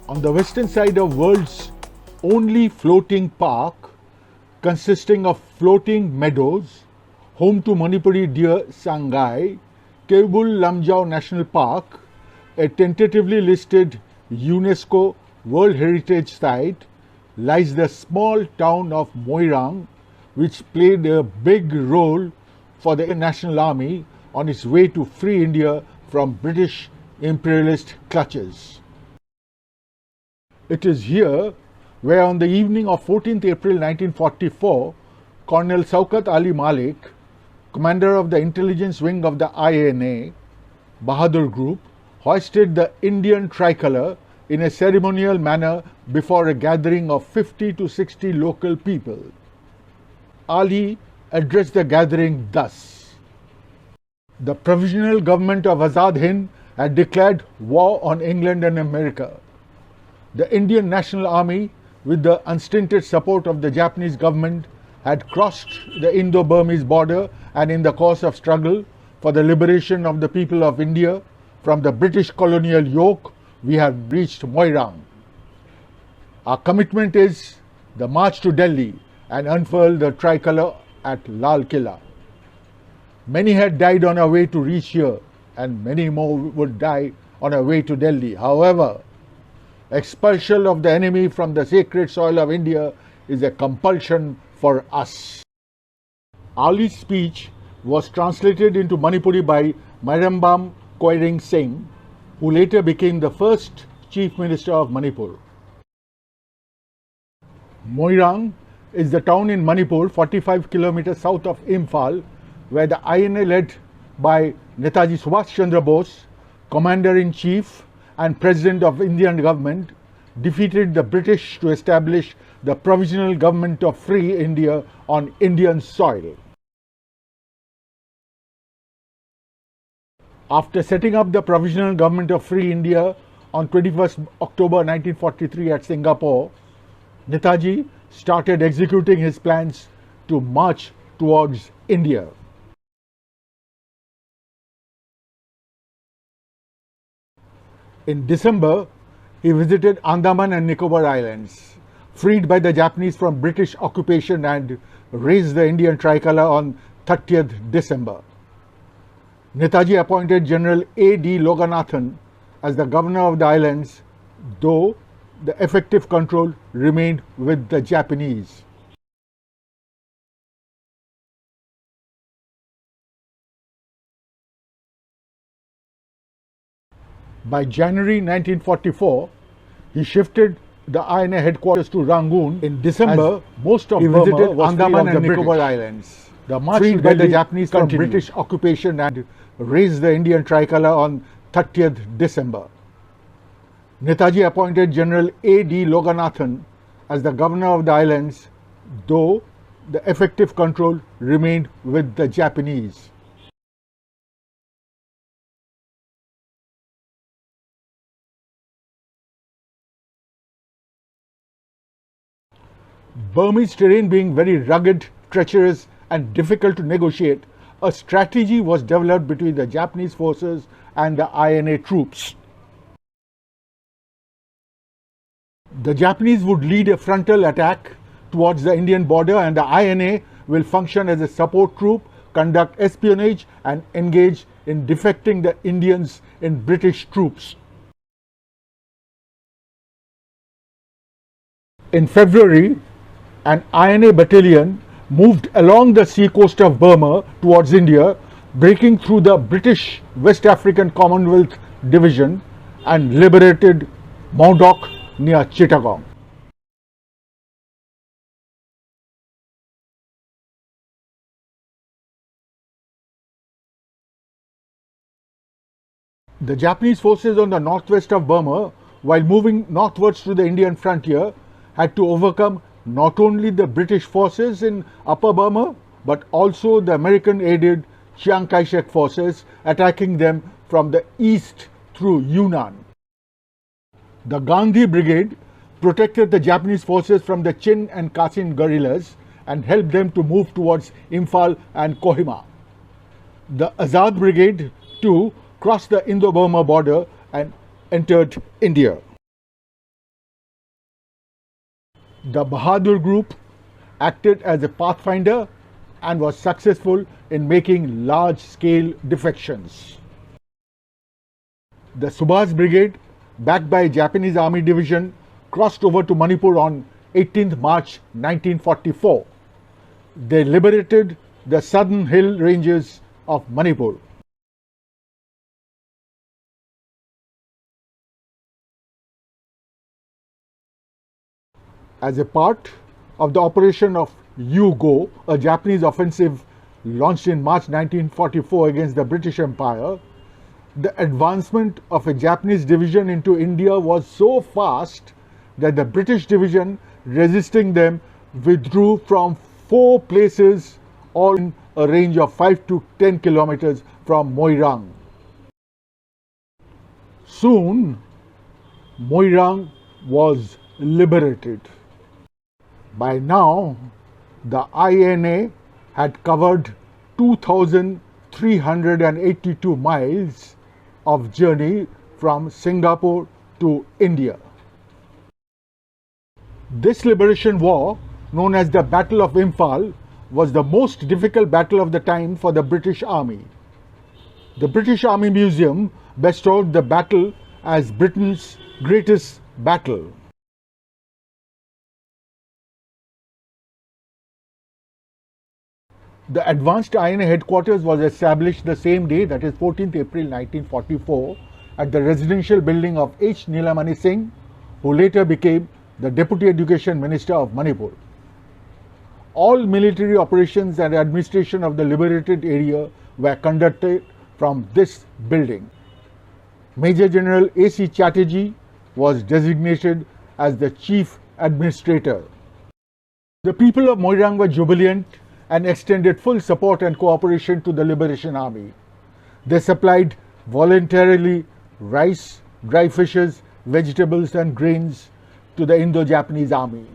On the western side of world's only floating park, consisting of floating meadows, home to Manipuri deer Sangai, Kebul Lamjau National Park, a tentatively listed UNESCO World Heritage Site, lies the small town of MOIRANG, which played a big role for the National Army on its way to free India from British imperialist clutches. It is here where on the evening of 14th April 1944, Colonel Shaukat Ali Malik, commander of the intelligence wing of the INA, Bahadur Group, hoisted the Indian tricolour in a ceremonial manner before a gathering of 50 to 60 local people. Ali addressed the gathering thus: "The provisional government of Azad Hind had declared war on England and America. The Indian National Army, with the unstinted support of the Japanese government, had crossed the Indo-Burmese border, and in the course of struggle for the liberation of the people of India from the British colonial yoke, we have reached Moirang. Our commitment is the march to Delhi and unfurl the tricolour at Lal Killa. Many had died on our way to reach here, and many more would die on our way to Delhi. However, expulsion of the enemy from the sacred soil of India is a compulsion for us." Ali's speech was translated into Manipuri by Mairambam Koiring Singh, who later became the first Chief Minister of Manipur. Moirang is the town in Manipur 45 kilometers south of Imphal, where the INA led by Netaji Subhash Chandra Bose, Commander-in-Chief and President of Indian government, defeated the British to establish the Provisional Government of Free India on Indian soil. After setting up the Provisional Government of Free India on 21st October 1943 at Singapore, Netaji started executing his plans to march towards India. In December, he visited Andaman and Nicobar Islands, freed by the Japanese from British occupation, and raised the Indian tricolour on 30th December. Netaji appointed General A.D. Loganathan as the governor of the islands, though the effective control remained with the Japanese. By January 1944, he shifted the INA headquarters to Rangoon. In December, most of Burma was Andaman and Nicobar Islands. The march freed by the Japanese from British occupation and raised the Indian tricolour on 30th December. Netaji appointed General A.D. Loganathan as the governor of the islands, though the effective control remained with the Japanese. Burmese terrain being very rugged, treacherous and difficult to negotiate, a strategy was developed between the Japanese forces and the INA troops. The Japanese would lead a frontal attack towards the Indian border, and the INA will function as a support troop, conduct espionage and engage in defecting the Indians in British troops. In February, an INA battalion moved along the sea coast of Burma towards India, breaking through the British West African Commonwealth Division and liberated Maudok near Chittagong. The Japanese forces on the northwest of Burma, while moving northwards to the Indian frontier, had to overcome not only the British forces in Upper Burma, but also the American-aided Chiang Kai-shek forces attacking them from the east through Yunnan. The Gandhi Brigade protected the Japanese forces from the Chin and Kachin guerrillas and helped them to move towards Imphal and Kohima. The Azad Brigade too crossed the Indo-Burma border and entered India. The Bahadur Group acted as a pathfinder and was successful in making large-scale defections. The Subhas Brigade, backed by Japanese Army Division, crossed over to Manipur on 18th March 1944. They liberated the southern hill ranges of Manipur. As a part of the operation of U-Go, a Japanese offensive launched in March 1944 against the British Empire, the advancement of a Japanese division into India was so fast that the British division resisting them withdrew from 4 places, all in a range of 5 to 10 kilometers from MOIRANG. Soon, MOIRANG was liberated. By now, the INA had covered 2,382 miles of journey from Singapore to India. This liberation war, known as the Battle of Imphal, was the most difficult battle of the time for the British Army. The British Army Museum bestowed the battle as Britain's greatest battle. The advanced INA headquarters was established the same day, that is 14th April 1944, at the residential building of H. Nilamani Singh, who later became the Deputy Education Minister of Manipur. All military operations and administration of the liberated area were conducted from this building. Major General A.C. Chatterjee was designated as the Chief Administrator. The people of Moirang were jubilant and extended full support and cooperation to the Liberation Army. They supplied voluntarily rice, dry fishes, vegetables and grains to the Indo-Japanese Army.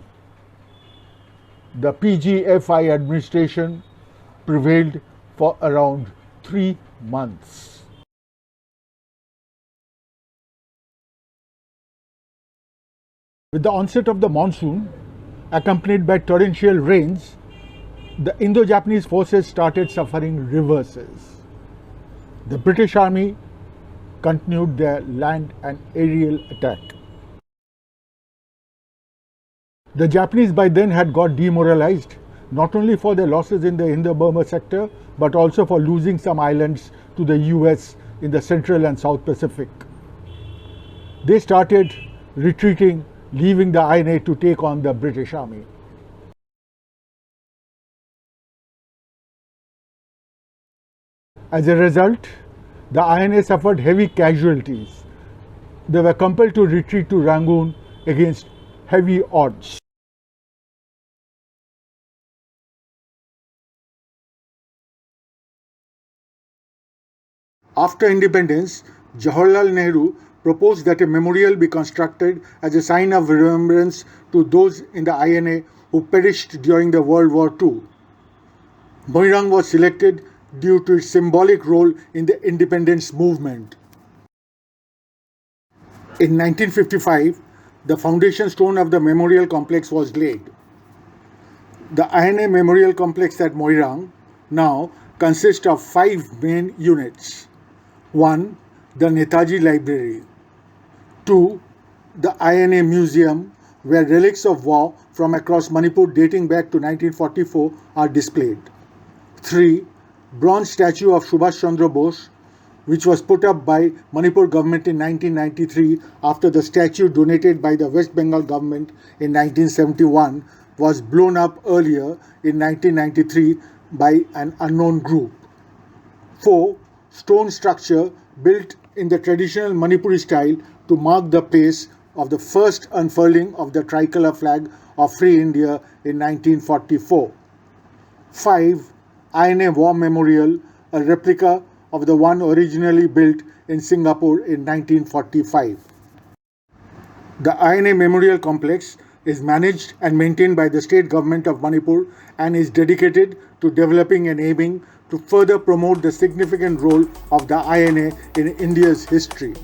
The PGFI administration prevailed for around 3 months. With the onset of the monsoon, accompanied by torrential rains, the Indo-Japanese forces started suffering reverses. The British Army continued their land and aerial attack. The Japanese by then had got demoralized, not only for their losses in the Indo-Burma sector, but also for losing some islands to the US in the Central and South Pacific. They started retreating, leaving the INA to take on the British Army. As a result, the INA suffered heavy casualties. They were compelled to retreat to Rangoon against heavy odds. After independence, Jawaharlal Nehru proposed that a memorial be constructed as a sign of remembrance to those in the INA who perished during the World War II. Moirang was selected due to its symbolic role in the independence movement. In 1955, the foundation stone of the memorial complex was laid. The INA Memorial Complex at Moirang now consists of 5 main units. 1. The Netaji Library. 2. The INA Museum, where relics of war from across Manipur dating back to 1944 are displayed. 3. Bronze statue of Subhash Chandra Bose, which was put up by Manipur government in 1993 after the statue donated by the West Bengal government in 1971 was blown up earlier in 1993 by an unknown group. 4. Stone structure built in the traditional Manipuri style to mark the place of the first unfurling of the tricolour flag of Free India in 1944. 5. INA War Memorial, a replica of the one originally built in Singapore in 1945. The INA Memorial Complex is managed and maintained by the state government of Manipur and is dedicated to developing and aiming to further promote the significant role of the INA in India's history.